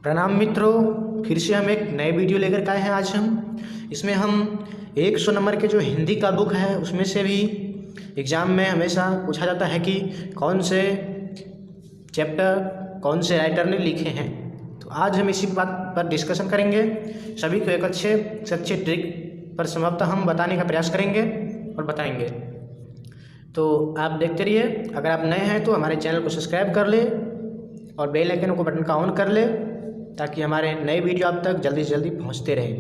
प्रणाम मित्रों, फिर से हम एक नए वीडियो लेकर के आए हैं। आज इसमें हम 100 नंबर के जो हिंदी का बुक है उसमें से भी एग्ज़ाम में हमेशा पूछा जाता है कि कौन से चैप्टर कौन से राइटर ने लिखे हैं। तो आज हम इसी बात पर डिस्कशन करेंगे। सभी को एक अच्छे से अच्छे ट्रिक पर संभवतः हम बताने का प्रयास करेंगे और बताएंगे। तो आप देखते रहिए। अगर आप नए हैं तो हमारे चैनल को सब्सक्राइब कर ले और बेल आइकन को बटन का ऑन कर ले ताकि हमारे नए वीडियो आप तक जल्दी से जल्दी पहुंचते रहे।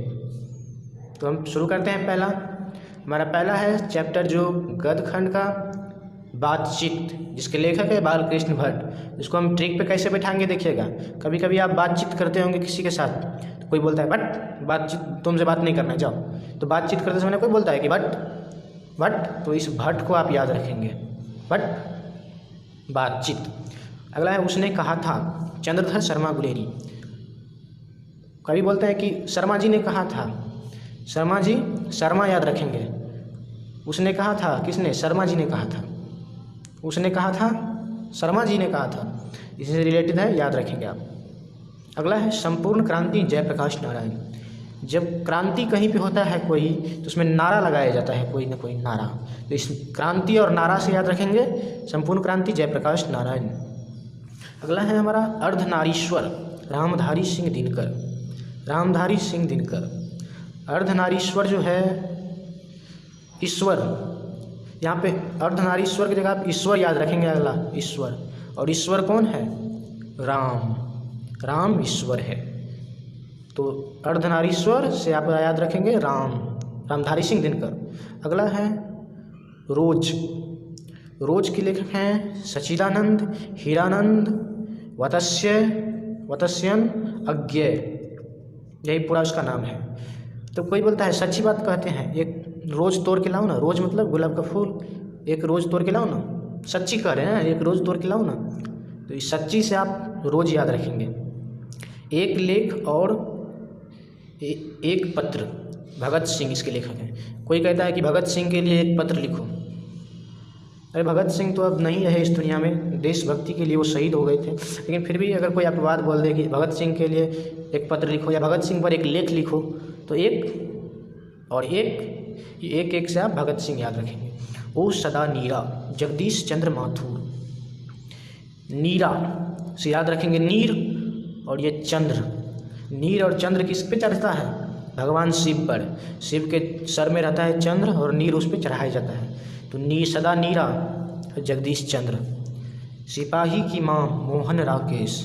तो हम शुरू करते हैं। हमारा पहला है चैप्टर जो गद्यखंड का बातचीत, जिसके लेखक है बालकृष्ण भट्ट। इसको हम ट्रिक पे कैसे बैठाएंगे देखिएगा। कभी कभी आप बातचीत करते होंगे किसी के साथ, तो कोई बोलता है बट बातचीत तुमसे बात नहीं करना जाओ। तो बातचीत करते समय कोई बोलता है कि बट तो इस भट्ट को आप याद रखेंगे, बट बातचीत। अगला है उसने कहा था, चंद्रधर शर्मा गुलेरी। कभी बोलते हैं कि शर्मा जी ने कहा था, शर्मा जी, शर्मा याद रखेंगे। उसने कहा था, किसने? शर्मा जी ने कहा था। उसने कहा था, शर्मा जी ने कहा था। इससे रिलेटेड है, याद रखेंगे आप। अगला है संपूर्ण क्रांति जयप्रकाश नारायण। जब क्रांति कहीं पे होता है कोई, तो उसमें नारा लगाया जाता है, कोई ना कोई नारा। तो इस क्रांति और नारा से याद रखेंगे संपूर्ण क्रांति जयप्रकाश नारायण। अगला है हमारा अर्धनारीश्वर, रामधारी सिंह दिनकर। रामधारी सिंह दिनकर। अर्धनारीश्वर जो है ईश्वर, यहाँ पे अर्धनारीश्वर की जगह आप ईश्वर याद रखेंगे। अगला ईश्वर, और ईश्वर कौन है? राम। राम ईश्वर है। तो अर्धनारीश्वर से आप याद रखेंगे राम, रामधारी सिंह दिनकर। अगला है रोज। रोज के लेखक हैं सच्चिदानंद, हीरानंद, वत्स्यन, अज्ञेय। यही पूरा उसका नाम है। तो कोई बोलता है सच्ची बात कहते हैं, एक रोज़ तोड़ के लाओ ना। रोज़ मतलब गुलाब का फूल। एक रोज़ तोड़ के लाओ ना, सच्ची कह रहे हैं, एक रोज़ तोड़ के लाओ ना। तो इस सच्ची से आप रोज़ याद रखेंगे। एक लेख और एक पत्र, भगत सिंह इसके लेखक हैं। कोई कहता है कि भगत सिंह के लिए एक पत्र लिखो। अरे भगत सिंह तो अब नहीं रहे इस दुनिया में, देशभक्ति के लिए वो शहीद हो गए थे। लेकिन फिर भी अगर कोई आपको बात बोल दे कि भगत सिंह के लिए एक पत्र लिखो या भगत सिंह पर एक लेख लिखो, तो एक और एक से आप भगत सिंह याद रखेंगे। ओ सदा नीरा, जगदीश चंद्र माथुर। नीरा से याद रखेंगे नीर, और ये चंद्र। नीर और चंद्र किस पे चढ़ता है? भगवान शिव पर। शिव के सर में रहता है चंद्र और नीर उस पर चढ़ाया जाता है। तो नीर, सदा नीरा, जगदीश चंद्र। सिपाही की माँ मोहन राकेश।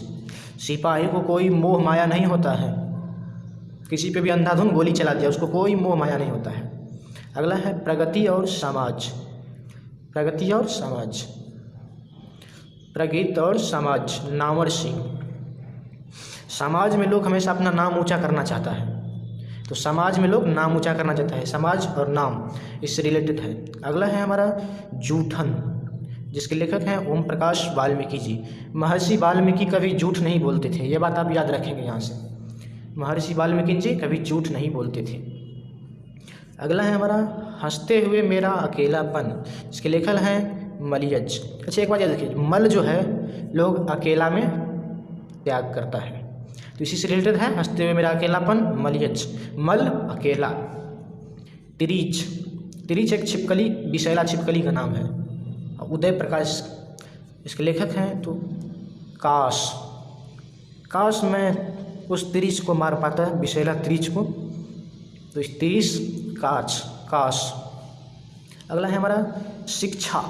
सिपाही को कोई मोह माया नहीं होता है। किसी पे भी अंधाधुंध गोली चला दिया, उसको कोई मोह माया नहीं होता है। अगला है प्रगति और समाज। प्रगति और समाज, प्रगति और समाज, नामवर सिंह। समाज में लोग हमेशा अपना नाम ऊंचा करना चाहता है। तो समाज में लोग नाम ऊंचा करना चाहता है, समाज और नाम इससे रिलेटेड है। अगला है हमारा जूठन, जिसके लेखक हैं ओम प्रकाश वाल्मीकि जी। महर्षि वाल्मीकि कभी झूठ नहीं बोलते थे, ये बात आप याद रखेंगे यहाँ से। महर्षि वाल्मीकि जी कभी झूठ नहीं बोलते थे। अगला है हमारा हंसते हुए मेरा अकेलापन, जिसके लेखक हैं मलियज। अच्छा, एक बात याद रखिए, मल जो है लोग अकेला में त्याग करता है, तो इसी से रिलेटेड है हंसते हुए मेरा अकेलापन, मलियज। मल अकेला। तिरीच, तिरीच एक छिपकली, विशैला छिपकली का नाम है। उदय प्रकाश इसके लेखक हैं। तो काश, काश मैं उस तिरीच को मार पाता, विशैला तिरीच को। तो इस तिरीच, काश। अगला है हमारा शिक्षा,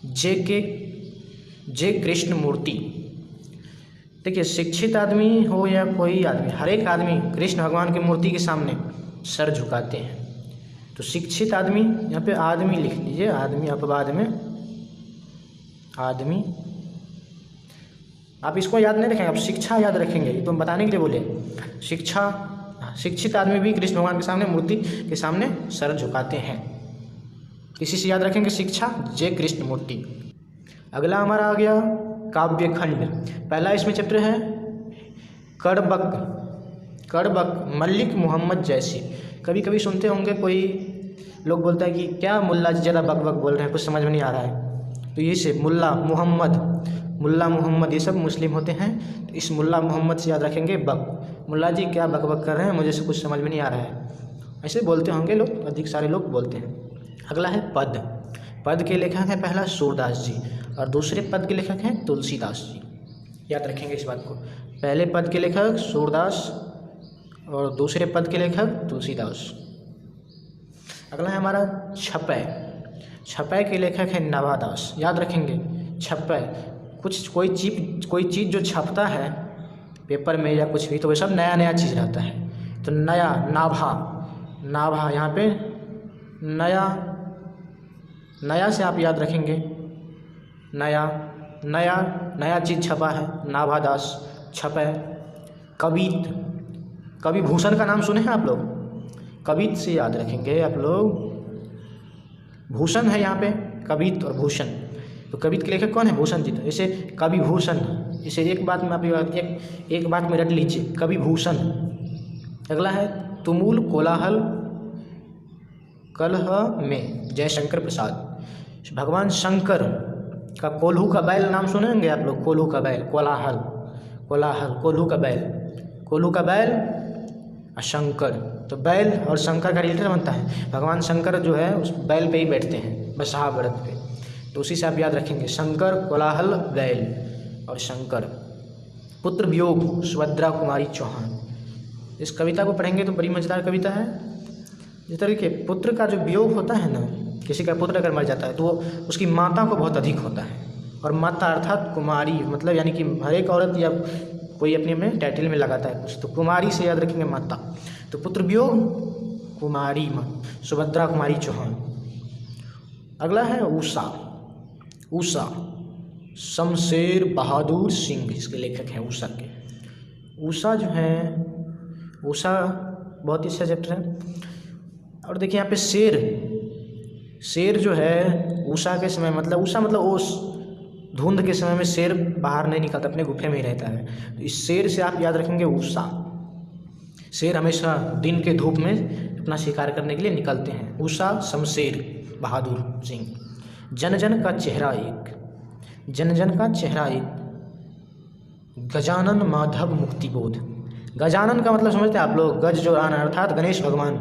जे कृष्णमूर्ति। देखिए, शिक्षित आदमी हो या कोई आदमी, हर एक आदमी कृष्ण भगवान की मूर्ति के सामने सर झुकाते हैं। तो शिक्षित आदमी, यहाँ पे आदमी लिख लीजिए, आदमी अपवाद में आदमी। आप इसको याद नहीं रखेंगे, आप शिक्षा याद रखेंगे। ये तो हम बताने के लिए बोले। शिक्षा, शिक्षित आदमी भी कृष्ण भगवान के सामने, मूर्ति के सामने सर झुकाते हैं। किसी से याद रखेंगे शिक्षा, जे कृष्णमूर्ति। अगला हमारा आ गया काव्य खंड। पहला इसमें चैप्टर है कड़बक, मलिक मोहम्मद जैसी। कभी कभी सुनते होंगे कोई लोग बोलता है कि क्या मुल्ला जी ज़्यादा बक बोल रहे हैं, कुछ समझ में नहीं आ रहा है। तो ये से मुल्ला मोहम्मद ये सब मुस्लिम होते हैं। इस मुल्ला मोहम्मद से याद रखेंगे बक। मुल्ला जी क्या बक बक कर रहे हैं, मुझे से कुछ समझ में नहीं आ रहा है, ऐसे बोलते होंगे लोग, अधिक सारे लोग बोलते हैं। अगला है पद। पद के लेखक हैं पहला सूरदास जी और दूसरे पद के लेखक हैं तुलसीदास जी। याद रखेंगे इस बात को, पहले पद के लेखक सूरदास और दूसरे पद के लेखक तुलसीदास। अगला है हमारा छपै। छपै के लेखक है नवादास। याद रखेंगे छपै, कोई चीज़ जो छपता है पेपर में या कुछ भी, तो वह सब नया नया चीज़ रहता है। तो नया, नाभा यहाँ पे नया से आप याद रखेंगे नया चीज़ छपा है, नाभादास। छपै। कवि भूषण का नाम सुने हैं आप लोग, कवित से याद रखेंगे आप लोग, भूषण है यहाँ पे, कवित और भूषण। तो कवित के लेखक कौन है? भूषण जी। तो ऐसे कवि भूषण, इसे एक बात में आप एक बात में रट लीजिए, कवि भूषण। अगला है तुमुल कोलाहल कलह में जयशंकर प्रसाद। भगवान शंकर का कोल्हू का बैल नाम सुनेंगे आप लोग, कोल्हू का बैल, कोलाहल कोल्हू का बैल और शंकर। तो बैल और शंकर का रिलेटेड बनता है। भगवान शंकर जो है उस बैल पे ही बैठते हैं, बसहा व्रत पे, तो उसी से आप याद रखेंगे शंकर, कोलाहल, बैल और शंकर। पुत्र वियोग सुभद्रा कुमारी चौहान। इस कविता को पढ़ेंगे तो बड़ी मज़ेदार कविता है। जिस तरीके पुत्र का जो वियोग होता है ना, किसी का पुत्र अगर मर जाता है तो वो उसकी माता को बहुत अधिक होता है। और माता अर्थात कुमारी, मतलब यानी कि हर एक औरत या कोई अपने में टाइटल में लगाता है कुछ, तो कुमारी से याद रखेंगे माता। तो पुत्र वियोग कुमारी माँ सुभद्रा कुमारी चौहान। अगला है ऊषा शमशेर बहादुर सिंह, इसके लेखक हैं ऊषा के। ऊषा जो है, ऊषा बहुत ही अच्छा चैप्टर है। और देखिए यहाँ पे शेर जो है ऊषा के समय, मतलब ऊषा मतलब ओस, धुंध के समय में शेर बाहर नहीं निकलता, अपने गुफे में ही रहता है। तो इस शेर से आप याद रखेंगे ऊषा। शेर हमेशा दिन के धूप में अपना शिकार करने के लिए निकलते हैं। ऊषा शमशेर बहादुर सिंह। जन जन का चेहरा एक, गजानन माधव मुक्तिबोध। गजानन का मतलब समझते हैं आप लोग, गज जो आना अर्थात गणेश भगवान।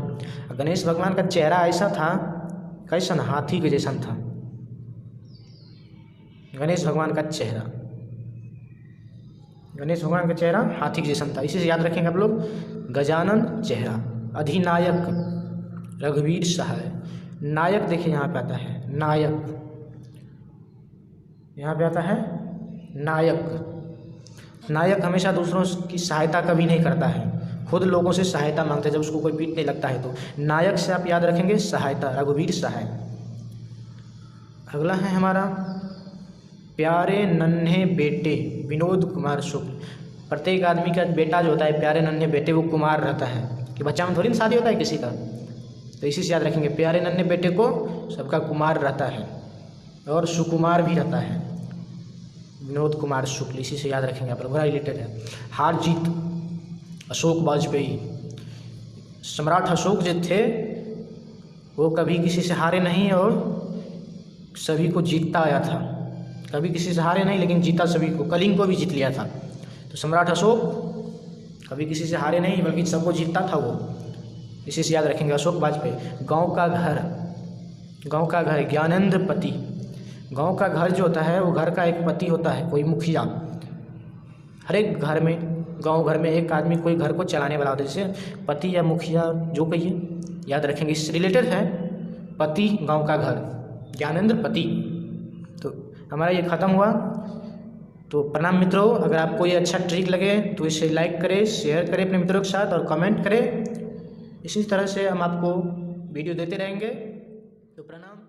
गणेश भगवान का चेहरा ऐसा था, कैसा, हाथी के जैसा था गणेश भगवान का चेहरा हाथी के जैसा था। इसी से याद रखेंगे आप लोग, गजानन चेहरा। अधिनायक रघुवीर सहाय। नायक देखिए यहाँ पे आता है नायक, यहाँ पे आता है नायक हमेशा दूसरों की सहायता कभी नहीं करता है, खुद लोगों से सहायता मांगता है जब उसको कोई पीटने लगता है। तो नायक से आप याद रखेंगे सहायता, रघुवीर सहाय। अगला है हमारा प्यारे नन्हे बेटे विनोद कुमार शुक्ल। प्रत्येक आदमी का बेटा जो होता है, प्यारे नन्हे बेटे, वो कुमार रहता है कि बच्चा में थोड़ी ना शादी होता है किसी का। तो इसी से याद रखेंगे, प्यारे नन्हे बेटे को सबका कुमार रहता है और सुकुमार भी रहता है, विनोद कुमार शुक्ल। इसी से याद रखेंगे आप लोग, बड़ा रिलेटेड है। हार जीत अशोक वाजपेयी। सम्राट अशोक जो थे वो कभी किसी से हारे नहीं और सभी को जीतता आया था। कभी किसी से हारे नहीं लेकिन जीता सभी को, कलिंग को भी जीत लिया था। तो सम्राट अशोक कभी किसी से हारे नहीं बल्कि सबको जीतता था वो। इसी से याद रखेंगे अशोक वाजपेयी। गाँव का घर ज्ञानेंद्र पति। गांव का घर जो होता है वो घर का एक पति होता है, कोई मुखिया। हर एक घर में, गांव घर में एक आदमी कोई घर को चलाने वाला होता है, जैसे पति या मुखिया जो कहिए, याद रखेंगे। इससे रिलेटेड है पति, गांव का घर, ज्ञानेंद्र पति। तो हमारा ये ख़त्म हुआ। तो प्रणाम मित्रों, अगर आपको ये अच्छा ट्रिक लगे तो इसे लाइक करें, शेयर करें अपने मित्रों के साथ और कमेंट करें। इसी तरह से हम आपको वीडियो देते रहेंगे। तो प्रणाम।